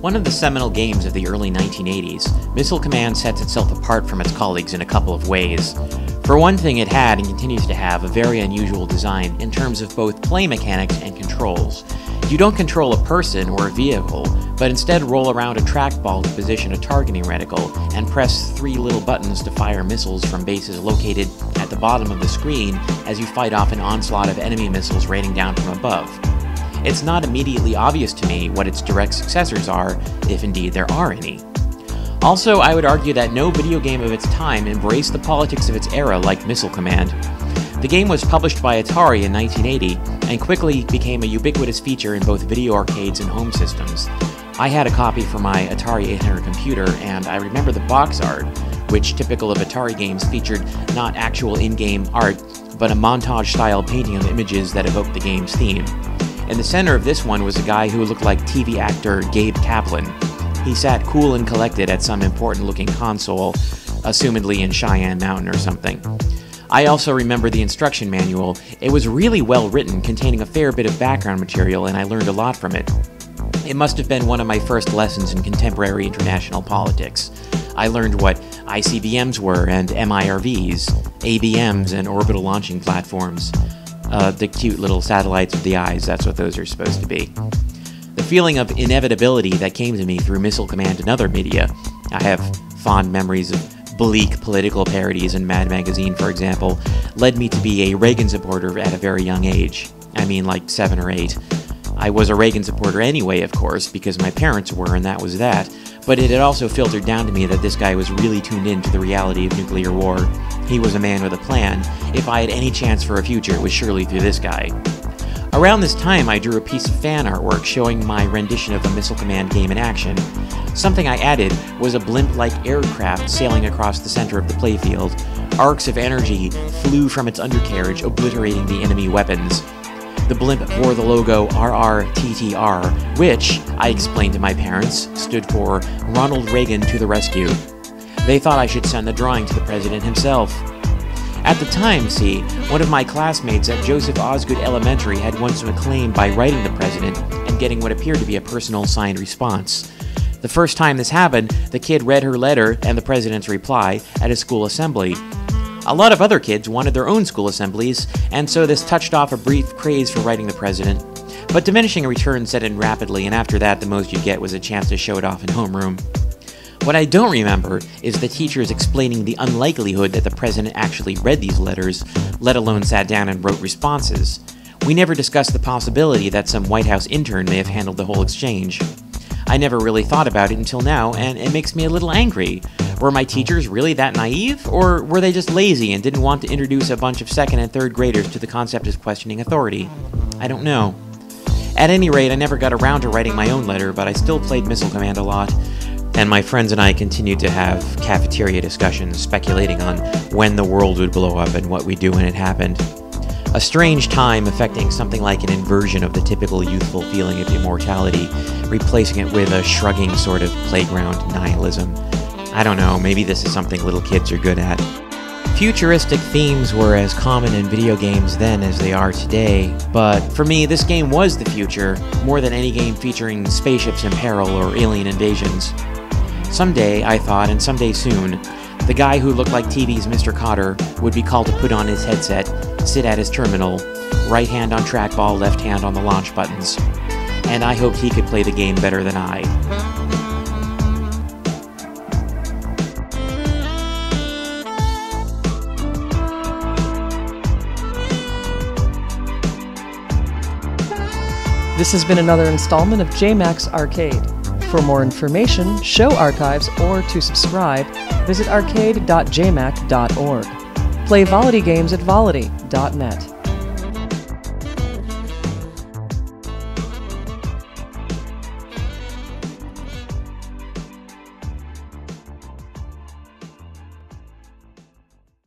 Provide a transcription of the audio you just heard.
One of the seminal games of the early 1980s, Missile Command sets itself apart from its colleagues in a couple of ways. For one thing, it had, and continues to have, a very unusual design in terms of both play mechanics and controls. You don't control a person or a vehicle, but instead roll around a trackball to position a targeting reticle and press 3 little buttons to fire missiles from bases located at the bottom of the screen as you fight off an onslaught of enemy missiles raining down from above. It's not immediately obvious to me what its direct successors are, if indeed there are any. Also, I would argue that no video game of its time embraced the politics of its era like Missile Command. The game was published by Atari in 1980 and quickly became a ubiquitous feature in both video arcades and home systems. I had a copy for my Atari 800 computer, and I remember the box art, which, typical of Atari games, featured not actual in-game art, but a montage-style painting of images that evoked the game's theme. In the center of this one was a guy who looked like TV actor Gabe Kaplan. He sat cool and collected at some important-looking console, assumedly in Cheyenne Mountain or something. I also remember the instruction manual. It was really well written, containing a fair bit of background material, and I learned a lot from it. It must have been one of my first lessons in contemporary international politics. I learned what ICBMs were, and MIRVs, ABMs, and orbital launching platforms. The cute little satellites with the eyes, that's what those are supposed to be. The feeling of inevitability that came to me through Missile Command and other media. I have fond memories of bleak political parodies in Mad Magazine, for example, led me to be a Reagan supporter at a very young age. I mean, like 7 or 8. I was a Reagan supporter anyway, of course, because my parents were, and that was that, but it had also filtered down to me that this guy was really tuned in to the reality of nuclear war. He was a man with a plan. If I had any chance for a future, it was surely through this guy. Around this time, I drew a piece of fan artwork showing my rendition of a Missile Command game in action. Something I added was a blimp-like aircraft sailing across the center of the playfield. Arcs of energy flew from its undercarriage, obliterating the enemy weapons. The blimp bore the logo RRTTR, which, I explained to my parents, stood for Ronald Reagan to the Rescue. They thought I should send the drawing to the president himself. At the time, see, one of my classmates at Joseph Osgood Elementary had won some acclaim by writing the president and getting what appeared to be a personal signed response. The first time this happened, the kid read her letter and the president's reply at a school assembly. A lot of other kids wanted their own school assemblies, and so this touched off a brief craze for writing the president. But diminishing returns set in rapidly, and after that the most you'd get was a chance to show it off in homeroom. What I don't remember is the teachers explaining the unlikelihood that the president actually read these letters, let alone sat down and wrote responses. We never discussed the possibility that some White House intern may have handled the whole exchange. I never really thought about it until now, and it makes me a little angry. Were my teachers really that naive, or were they just lazy and didn't want to introduce a bunch of 2nd and 3rd graders to the concept of questioning authority? I don't know. At any rate, I never got around to writing my own letter, but I still played Missile Command a lot. And my friends and I continued to have cafeteria discussions speculating on when the world would blow up and what we'd do when it happened. A strange time affecting something like an inversion of the typical youthful feeling of immortality, replacing it with a shrugging sort of playground nihilism. I don't know, maybe this is something little kids are good at. Futuristic themes were as common in video games then as they are today, but for me, this game was the future, more than any game featuring spaceships in peril or alien invasions. Someday, I thought, and someday soon, the guy who looked like TV's Mr. Cotter would be called to put on his headset, sit at his terminal, right hand on trackball, left hand on the launch buttons. And I hoped he could play the game better than I. This has been another installment of Jmac's Arcade. For more information, show archives, or to subscribe, visit arcade.jmac.org. Play Volity games at volity.net.